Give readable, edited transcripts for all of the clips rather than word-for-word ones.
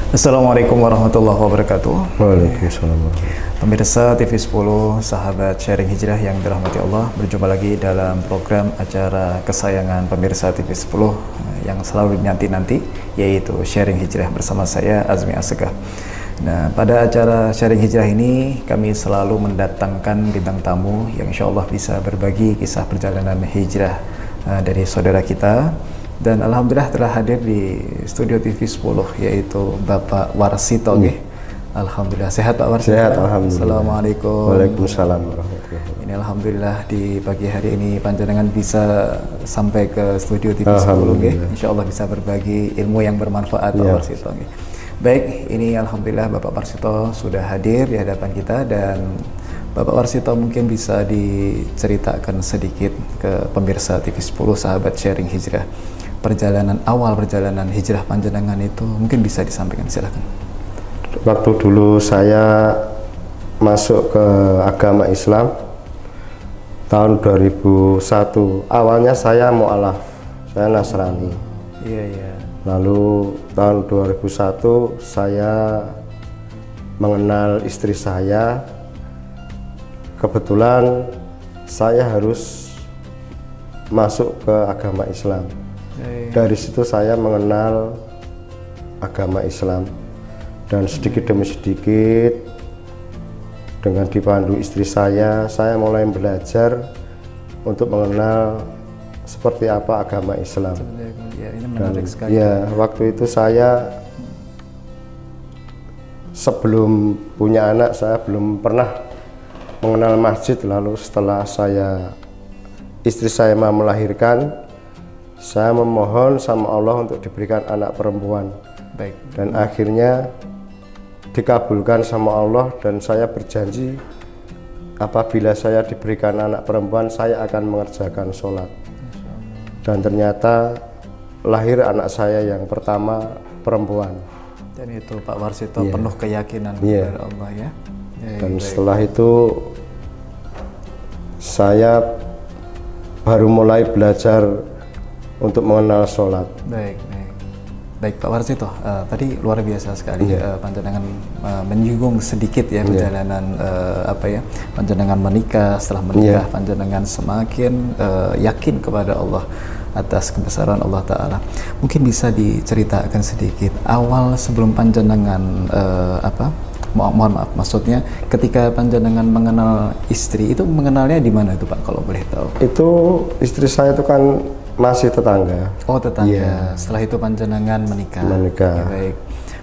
Assalamualaikum warahmatullahi wabarakatuh. Waalaikumsalam. Pemirsa TV 10, sahabat sharing hijrah yang dirahmati Allah, berjumpa lagi dalam program acara kesayangan pemirsa TV 10 yang selalu dinanti-nanti, yaitu sharing hijrah bersama saya Azmi Assegaf. Nah, pada acara sharing hijrah ini kami selalu mendatangkan bintang tamu yang insya Allah bisa berbagi kisah perjalanan hijrah dari saudara kita. Dan alhamdulillah telah hadir di studio TV 10 yaitu Bapak Warsito. Alhamdulillah sehat Pak Warsito. Sehat, alhamdulillah. Assalamualaikum. Waalaikumsalam warahmatullahi wabarakatuh. Ini alhamdulillah di pagi hari ini panjenengan bisa sampai ke studio TV 10 Insya Allah bisa berbagi ilmu yang bermanfaat Pak Warsito. Baik, ini alhamdulillah Bapak Warsito sudah hadir di hadapan kita, dan Bapak Warsito mungkin bisa diceritakan sedikit ke pemirsa TV 10 sahabat sharing hijrah. Awal perjalanan hijrah panjenengan itu mungkin bisa disampaikan, silakan. Waktu dulu saya masuk ke agama Islam tahun 2001. Awalnya saya mu'alaf, saya Nasrani. Iya. Lalu tahun 2001 saya mengenal istri saya. Kebetulan saya harus masuk ke agama Islam. Dari situ saya mengenal agama Islam, dan sedikit demi sedikit dengan dipandu istri saya mulai belajar untuk mengenal seperti apa agama Islam. Ya, ini menarik sekali. Ya, waktu itu saya sebelum punya anak saya belum pernah mengenal masjid. Lalu setelah istri saya mau melahirkan, saya memohon sama Allah untuk diberikan anak perempuan. Baik. Dan akhirnya dikabulkan sama Allah, dan saya berjanji apabila saya diberikan anak perempuan saya akan mengerjakan sholat. Dan ternyata lahir anak saya yang pertama perempuan. Dan itu Pak Warsito penuh keyakinan kepada Allah ya. Dan setelah itu saya baru mulai belajar untuk mengenal sholat. Baik Pak Warsito, tadi luar biasa sekali panjenengan menyinggung sedikit ya perjalanan panjenengan menikah. Setelah menikah panjenengan semakin yakin kepada Allah atas kebesaran Allah Ta'ala. Mungkin bisa diceritakan sedikit awal sebelum panjenengan mohon maaf, maksudnya ketika panjenengan mengenal istri itu mengenalnya di mana itu Pak, kalau boleh tahu? Itu istri saya itu kan masih tetangga. Oh, tetangga. Setelah itu panjenengan menikah. Ya, baik.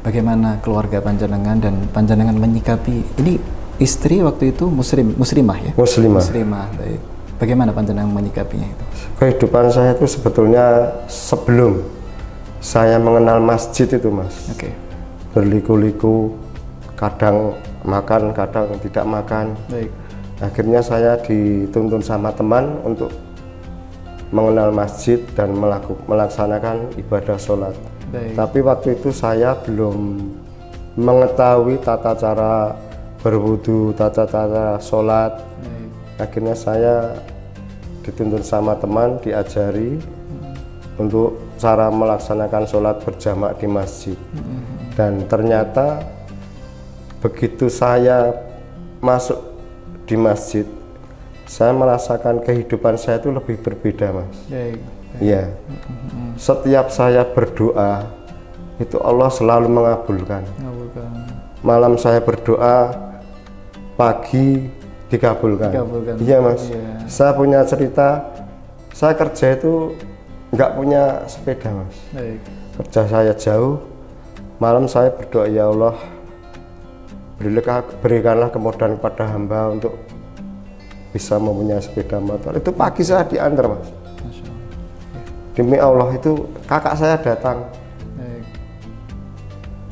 Bagaimana keluarga panjenengan dan panjenengan menyikapi ini istri waktu itu muslimah ya? Muslimah. Baik. Bagaimana panjenengan menyikapinya itu? Kehidupan saya itu sebetulnya sebelum saya mengenal masjid itu, Mas. Berliku-liku, kadang makan, kadang tidak makan. Baik. Akhirnya saya dituntun sama teman untuk mengenal masjid dan melaksanakan ibadah sholat. Tapi waktu itu saya belum mengetahui tata cara berwudu, tata cara sholat. Akhirnya saya dituntun sama teman, diajari untuk cara melaksanakan sholat berjamaah di masjid. Dan ternyata begitu saya masuk di masjid, saya merasakan kehidupan saya itu lebih berbeda, Mas. Iya. Setiap saya berdoa itu Allah selalu mengabulkan. Malam saya berdoa, pagi dikabulkan. Iya, Mas. Saya punya cerita, saya kerja itu nggak punya sepeda, Mas. Kerja saya jauh, malam saya berdoa, ya Allah, berikanlah kemudahan kepada hamba untuk bisa mempunyai sepeda motor. Itu pagi saya diantar, Mas. Demi Allah, itu kakak saya datang.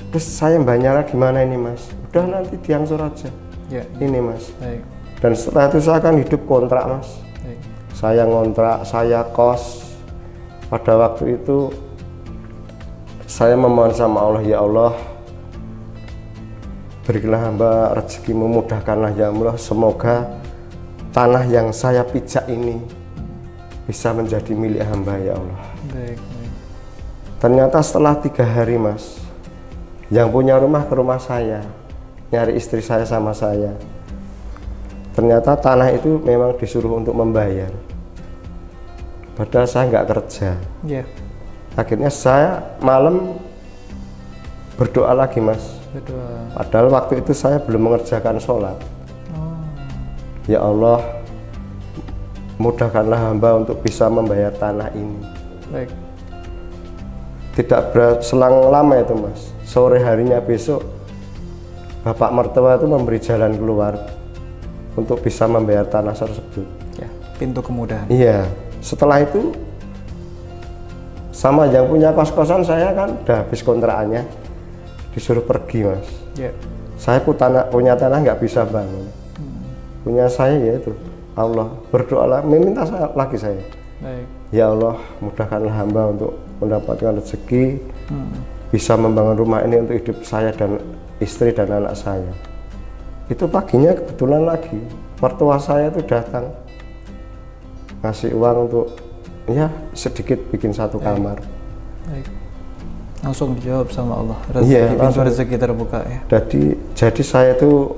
Terus saya Mbak gimana ini, Mas? Udah, nanti diangsur aja. Ini, Mas. Dan setelah itu saya akan hidup kontrak, Mas. Saya ngontrak, saya kos. Pada waktu itu saya memohon sama Allah, ya Allah, berikanlah hamba rezeki, memudahkanlah ya Allah, semoga tanah yang saya pijak ini bisa menjadi milik hamba ya Allah. Ternyata setelah 3 hari, Mas, Yang punya rumah ke rumah saya, nyari istri saya sama saya. Ternyata tanah itu memang disuruh untuk membayar. Padahal saya nggak kerja. Yeah. Akhirnya saya malam berdoa lagi, Mas. Berdoa. Padahal waktu itu saya belum mengerjakan sholat. Ya Allah, mudahkanlah hamba untuk bisa membayar tanah ini. Baik. Tidak berselang lama itu, Mas. Sore harinya besok, bapak mertua itu memberi jalan keluar untuk bisa membayar tanah tersebut. Ya, pintu kemudahan. Iya. Setelah itu, sama yang punya kos-kosan saya kan udah habis kontrakannya, disuruh pergi, Mas. Ya. Saya punya tanah nggak bisa bangun. Punya saya yaitu Allah, berdoalah, meminta lagi saya. Baik. Ya Allah, mudahkanlah hamba untuk mendapatkan rezeki, bisa membangun rumah ini untuk hidup saya dan istri dan anak saya. Itu paginya kebetulan lagi mertua saya itu datang ngasih uang untuk ya sedikit bikin satu kamar. Baik. Langsung dijawab sama Allah. Iya, pintu rezeki terbuka ya. Jadi saya itu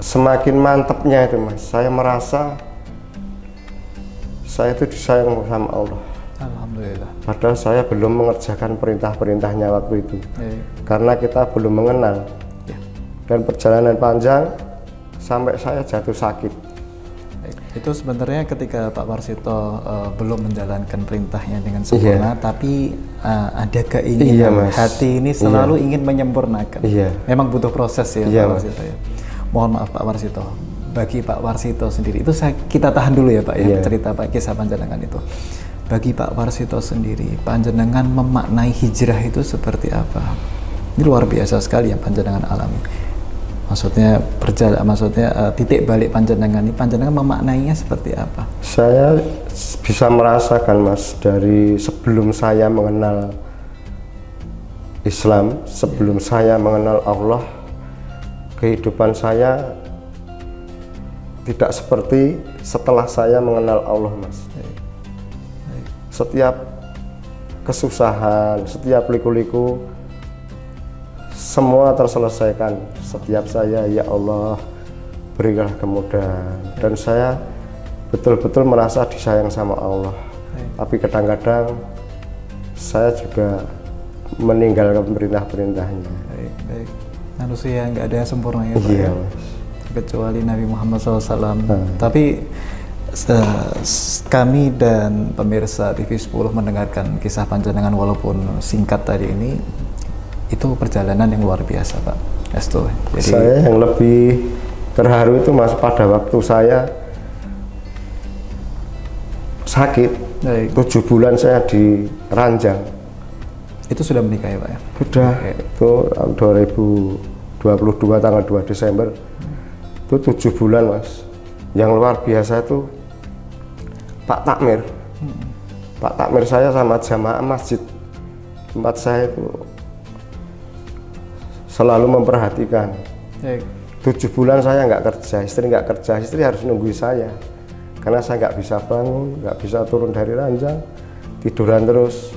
semakin mantapnya itu, Mas. Saya merasa saya itu disayang sama Allah. Alhamdulillah. Padahal saya belum mengerjakan perintah-perintahnya waktu itu. Karena kita belum mengenal. Ya. Dan perjalanan panjang sampai saya jatuh sakit. Itu sebenarnya ketika Pak Warsito belum menjalankan perintahnya dengan sempurna, tapi ada keinginan, hati ini selalu ingin menyempurnakan. Memang butuh proses ya, Pak Warsito ya. Mohon maaf Pak Warsito, bagi Pak Warsito sendiri, itu kita tahan dulu ya Pak ya, cerita Pak kisah panjenengan itu. Bagi Pak Warsito sendiri, panjenengan memaknai hijrah itu seperti apa? Ini luar biasa sekali yang panjenengan alami. Maksudnya titik balik panjenengan ini, panjenengan memaknainya seperti apa? Saya bisa merasakan, Mas, dari sebelum saya mengenal Islam, sebelum saya mengenal Allah, kehidupan saya tidak seperti setelah saya mengenal Allah, Mas. Setiap kesusahan, setiap liku-liku, semua terselesaikan. Setiap saya, ya Allah, berilah kemudahan. Dan saya betul-betul merasa disayang sama Allah. Tapi kadang-kadang saya juga meninggalkan perintah-perintahnya. Baik. Manusia nggak ada yang sempurna ya Pak ya, kecuali Nabi Muhammad SAW. Tapi kami dan pemirsa TV10 mendengarkan kisah panjenengan walaupun singkat tadi ini, itu perjalanan yang luar biasa Pak. Jadi saya yang lebih terharu itu, Mas, pada waktu saya sakit. 7 bulan saya di ranjang. Itu sudah menikah ya Pak ya? Sudah. Itu 2022 tanggal 2 Desember. Itu 7 bulan, Mas. Yang luar biasa itu Pak Takmir. Pak Takmir saya sama jamaah masjid tempat saya itu selalu memperhatikan. 7 bulan saya nggak kerja, istri nggak kerja, istri harus nungguin saya karena saya nggak bisa bangun, nggak bisa turun dari ranjang, tiduran terus.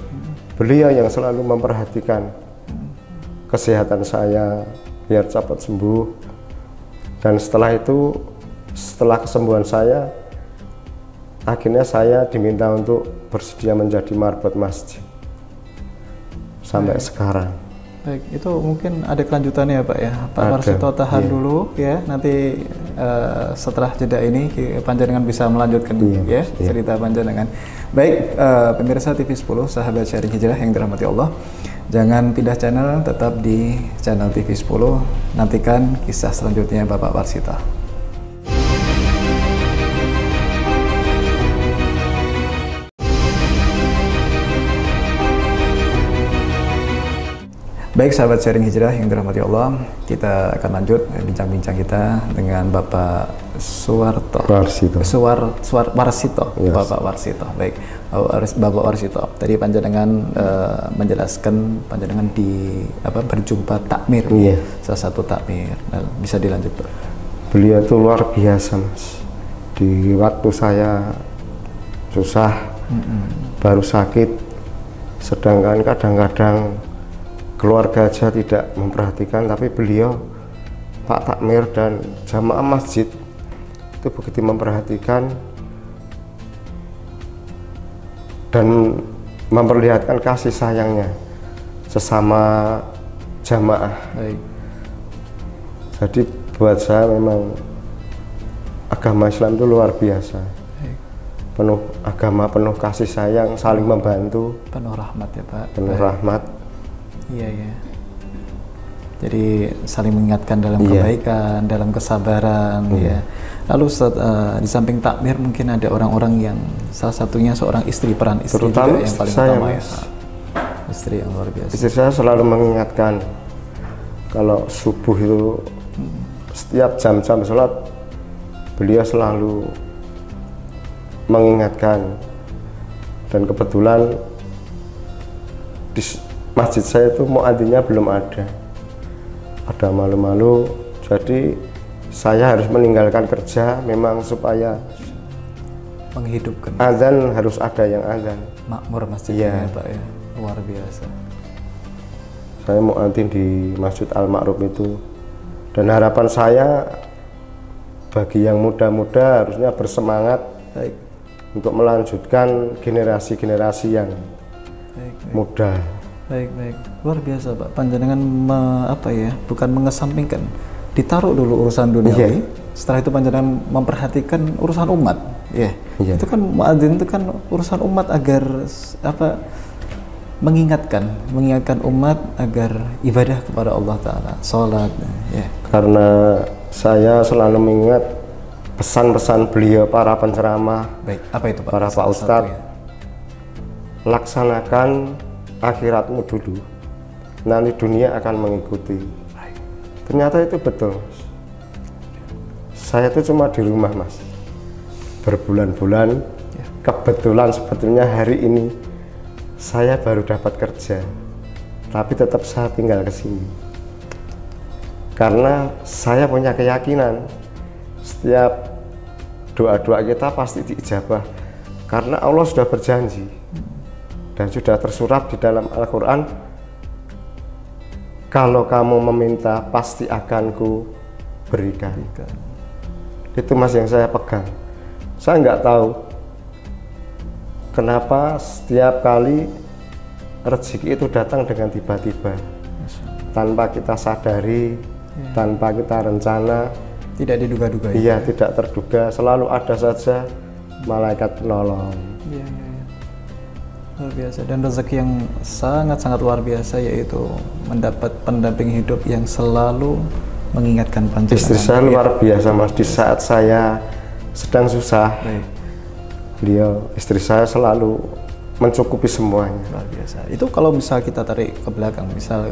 Beliau yang selalu memperhatikan kesehatan saya biar cepat sembuh. Dan setelah itu, setelah kesembuhan saya, akhirnya saya diminta untuk bersedia menjadi marbot masjid sampai sekarang. Baik, itu mungkin ada kelanjutannya ya Pak ya. Pak Warsito tahan dulu ya, nanti setelah jeda ini panjenengan bisa melanjutkan cerita panjenengan. Baik, pemirsa TV10, sahabat Sharing Hijrah yang dirahmati Allah, jangan pindah channel, tetap di channel TV10. Nantikan kisah selanjutnya Bapak Warsito. Baik sahabat Sharing Hijrah yang dirahmati Allah, kita akan lanjut bincang-bincang kita dengan Bapak Warsito. Yes. Bapak Warsito. Baik, Bapak Warsito. Tadi panjenengan menjelaskan panjenengan berjumpa takmir, salah satu takmir. Nah, bisa dilanjut Pak. Beliau itu luar biasa, Mas. Di waktu saya susah, baru sakit, sedangkan kadang-kadang keluarga aja tidak memperhatikan, tapi beliau Pak Takmir dan jamaah masjid itu begitu memperhatikan dan memperlihatkan kasih sayangnya sesama jamaah. Baik. Jadi buat saya memang agama Islam itu luar biasa. Baik. Penuh agama, penuh kasih sayang, saling membantu, Penuh rahmat ya Pak. penuh Baik. rahmat. Iya ya. Jadi saling mengingatkan dalam Iya. kebaikan, dalam kesabaran, ya. Lalu di samping takmir mungkin ada orang-orang yang salah satunya seorang istri, peran istri Terutama juga yang paling saya, utama ya. Mas. Istri yang luar biasa. Istri saya selalu mengingatkan kalau subuh itu setiap jam-jam sholat beliau selalu mengingatkan, dan kebetulan di masjid saya itu muadzinnya belum ada malu-malu, jadi saya harus meninggalkan kerja memang supaya Menghidupkan azan harus ada yang azan. makmur masjidnya Iya. ya Pak ya. Luar biasa. Saya muadzin di Masjid Al-Ma'ruf itu, dan harapan saya bagi yang muda-muda harusnya bersemangat Baik. untuk melanjutkan generasi-generasi yang Baik. muda. Baik, luar biasa Pak. Panjenengan bukan mengesampingkan, ditaruh dulu urusan duniawi. Setelah itu panjenengan memperhatikan urusan umat. Iya. Itu kan muadzin itu kan urusan umat agar mengingatkan umat agar ibadah kepada Allah Taala, sholat. Ya. Karena saya selalu mengingat pesan-pesan beliau para penceramah, Baik. Apa itu Pak? para Pak Ustadz, laksanakan akhiratmu dulu, nanti dunia akan mengikuti. Ternyata itu betul, Mas. Saya itu cuma di rumah, Mas, berbulan-bulan. Kebetulan sebetulnya hari ini saya baru dapat kerja, tapi tetap saya tinggal ke sini karena saya punya keyakinan setiap doa-doa kita pasti diijabah, karena Allah sudah berjanji dan sudah tersurat di dalam Al-Quran, kalau kamu meminta pasti akan ku berikan. Itu Mas yang saya pegang. Saya nggak tahu kenapa setiap kali rezeki itu datang dengan tiba-tiba, tanpa kita sadari, tanpa kita rencana, tidak diduga-duga. Iya, tidak terduga, selalu ada saja malaikat penolong. Iya. Luar biasa, dan rezeki yang sangat-sangat luar biasa yaitu mendapat pendamping hidup yang selalu mengingatkan panjenengan. Istri saya luar biasa, Mas. Di saat saya sedang susah, beliau, istri saya selalu mencukupi semuanya. Luar biasa. Itu kalau misal kita tarik ke belakang, misal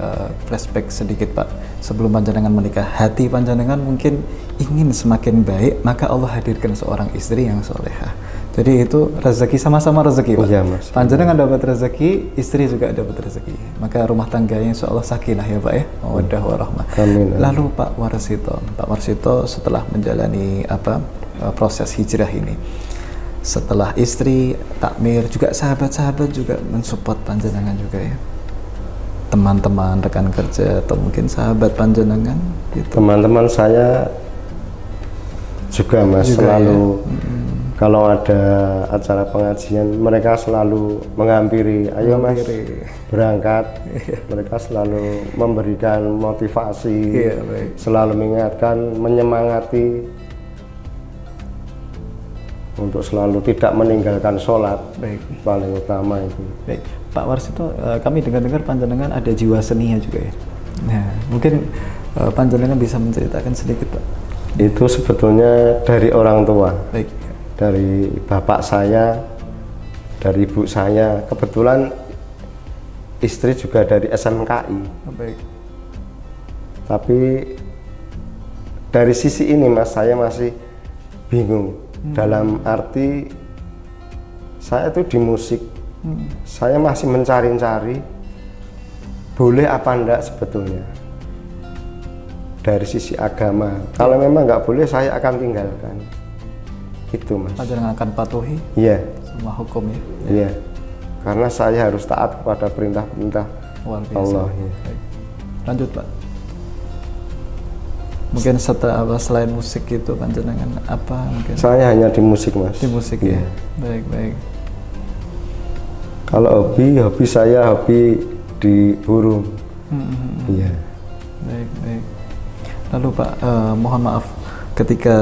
flashback sedikit Pak, sebelum panjenengan menikah, hati panjenengan mungkin ingin semakin baik, maka Allah hadirkan seorang istri yang solehah. Jadi itu rezeki, sama-sama rezeki Pak. Iya, Mas. Panjenengan dapat rezeki, istri juga dapat rezeki. Maka rumah tangganya insya Allah sakinah ya Pak ya, mawaddah warahmah. Amin. Lalu Pak Warsito setelah menjalani proses hijrah ini, setelah istri, takmir, juga sahabat-sahabat juga mensupport panjenengan juga ya, teman-teman, rekan kerja, atau mungkin sahabat panjenengan gitu. Teman-teman saya juga, Mas, juga, selalu ya? Kalau ada acara pengajian mereka selalu menghampiri, ayo Mas berangkat. Mereka selalu memberikan motivasi, selalu mengingatkan, menyemangati untuk selalu tidak meninggalkan sholat. Paling utama itu. Baik. Pak Warsito, kami dengar-dengar panjenengan ada jiwa seninya juga ya. Nah, mungkin panjenengan bisa menceritakan sedikit Pak. Itu sebetulnya dari orang tua. Baik. Dari bapak saya, dari ibu saya. Kebetulan istri juga dari SMKI. Baik. Tapi dari sisi ini, Mas, saya masih bingung. Dalam arti saya itu di musik, saya masih mencari-cari boleh apa enggak sebetulnya dari sisi agama. Kalau memang nggak boleh, saya akan tinggalkan. Itu, Mas. Panjenengan akan patuhi Iya. semua hukum ya. Iya. Karena saya harus taat kepada perintah-perintah Luar biasa. Allah. Ya. Baik. Lanjut Pak. Mungkin selain musik itu panjenengan apa mungkin? Saya hanya di musik Mas. Di musik ya. Baik. Kalau hobi saya hobi di burung. Iya. Baik. Lalu Pak, mohon maaf, ketika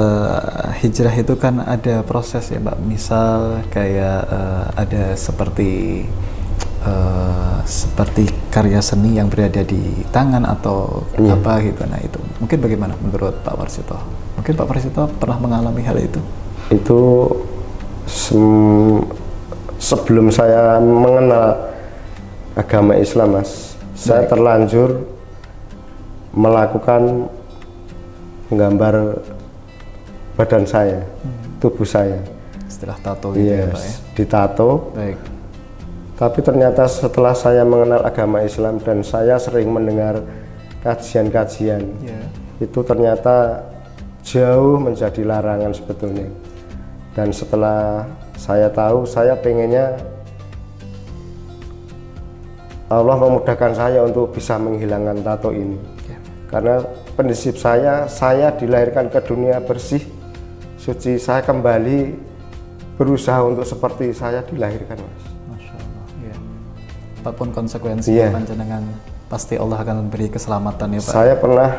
hijrah itu kan ada proses ya Pak. Misal kayak ada seperti karya seni yang berada di tangan atau apa gitu. Nah itu mungkin bagaimana menurut Pak Warsito? Mungkin Pak Warsito pernah mengalami hal itu? Itu sebelum saya mengenal agama Islam Mas, saya terlanjur melakukan menggambar badan saya, tubuh saya. Setelah tato gitu ya Pak ya? Ditato. Baik. Tapi ternyata setelah saya mengenal agama Islam dan saya sering mendengar kajian-kajian, itu ternyata jauh menjadi larangan sebetulnya. Dan setelah saya tahu, saya pengennya Allah memudahkan saya untuk bisa menghilangkan tato ini. Karena prinsip saya dilahirkan ke dunia bersih, suci. Saya kembali berusaha untuk seperti saya dilahirkan Mas. Apapun konsekuensi panjenengan, pasti Allah akan memberi keselamatan ya Pak. Saya pernah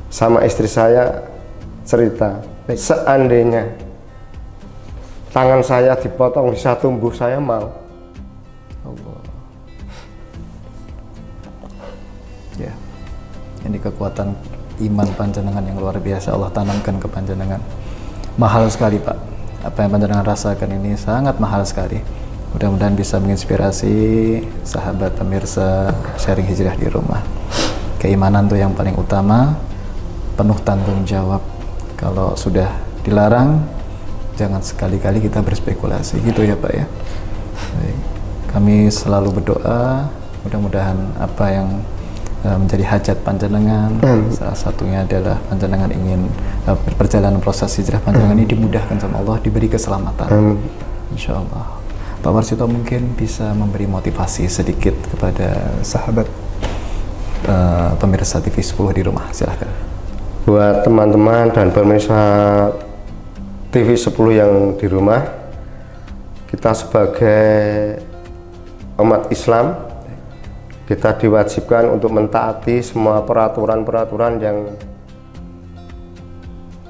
sama istri saya cerita, seandainya tangan saya dipotong bisa tumbuh, saya mau. Allah. Ya, ini kekuatan iman panjenengan yang luar biasa Allah tanamkan ke panjenengan. Mahal sekali Pak, apa yang panjenengan rasakan ini sangat mahal sekali. Mudah-mudahan bisa menginspirasi sahabat pemirsa sharing hijrah di rumah. Keimanan tuh yang paling utama, penuh tanggung jawab. Kalau sudah dilarang, jangan sekali-kali kita berspekulasi, gitu ya Pak ya. Baik. Kami selalu berdoa, mudah-mudahan apa yang menjadi hajat panjenengan, salah satunya adalah panjenengan ingin perjalanan proses hijrah panjenengan ini dimudahkan sama Allah, diberi keselamatan. Insya Allah. Pak Warsito mungkin bisa memberi motivasi sedikit kepada sahabat pemirsa TV 10 di rumah, silahkan. Buat teman-teman dan pemirsa TV 10 yang di rumah, kita sebagai umat Islam, kita diwajibkan untuk mentaati semua peraturan-peraturan yang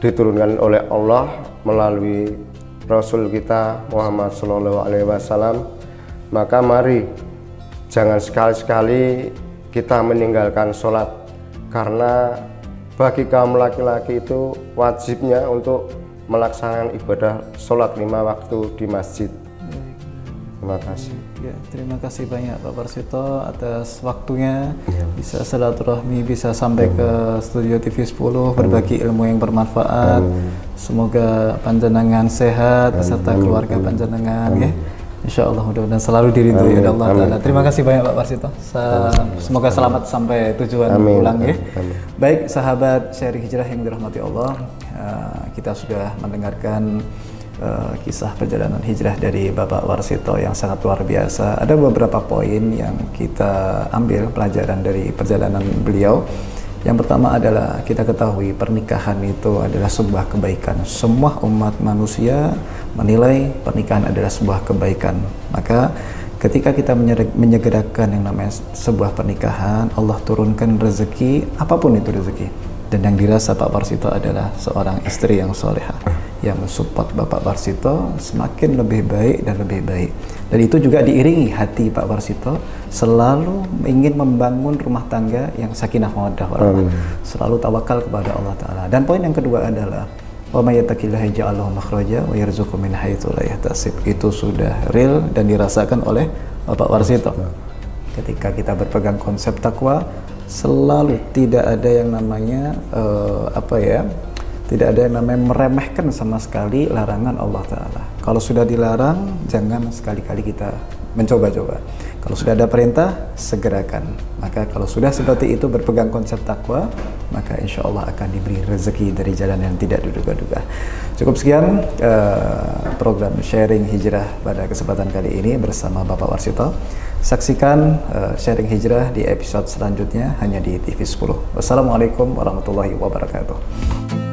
diturunkan oleh Allah melalui Rasul kita Muhammad SAW. Maka mari jangan sekali-sekali kita meninggalkan sholat, karena bagi kaum laki-laki itu wajibnya untuk melaksanakan ibadah sholat 5 waktu di masjid. Terima kasih. Ya, terima kasih banyak Pak Warsito atas waktunya, bisa silaturahmi, bisa sampai ke studio TV 10 berbagi ilmu yang bermanfaat. Semoga panjenengan sehat beserta keluarga panjenengan ya. Insya Allah mudah-mudahan selalu diridhoi oleh Allah Ta'ala. Terima kasih banyak Pak Warsito. Semoga selamat sampai tujuan pulang ya. Baik sahabat sharing hijrah yang dirahmati Allah, kita sudah mendengarkan kisah perjalanan hijrah dari Bapak Warsito yang sangat luar biasa. Ada beberapa poin yang kita ambil pelajaran dari perjalanan beliau. Yang pertama adalah kita ketahui pernikahan itu adalah sebuah kebaikan. Semua umat manusia menilai pernikahan adalah sebuah kebaikan. Maka ketika kita menyegerakan yang namanya sebuah pernikahan, Allah turunkan rezeki, apapun itu rezeki. Dan yang dirasa Pak Warsito adalah seorang istri yang solehah, yang mensupport Bapak Warsito semakin lebih baik dan lebih baik. Dan itu juga diiringi hati Pak Warsito selalu ingin membangun rumah tangga yang sakinah mawaddah warahmah, selalu tawakal kepada Allah Ta'ala. Dan poin yang kedua adalah wa may yattaqillaha yaj'al lahu makhraja wa yarzuqhu min haitsu la yahtasib. Itu sudah real dan dirasakan oleh Bapak Warsito. Ketika kita berpegang konsep takwa, selalu tidak ada yang namanya tidak ada yang namanya meremehkan sama sekali larangan Allah Ta'ala. Kalau sudah dilarang, jangan sekali-kali kita mencoba-coba. Kalau sudah ada perintah, segerakan. Maka kalau sudah seperti itu berpegang konsep takwa, maka insya Allah akan diberi rezeki dari jalan yang tidak diduga-duga. Cukup sekian program sharing hijrah pada kesempatan kali ini bersama Bapak Warsito. Saksikan sharing hijrah di episode selanjutnya hanya di TV 10. Wassalamualaikum warahmatullahi wabarakatuh.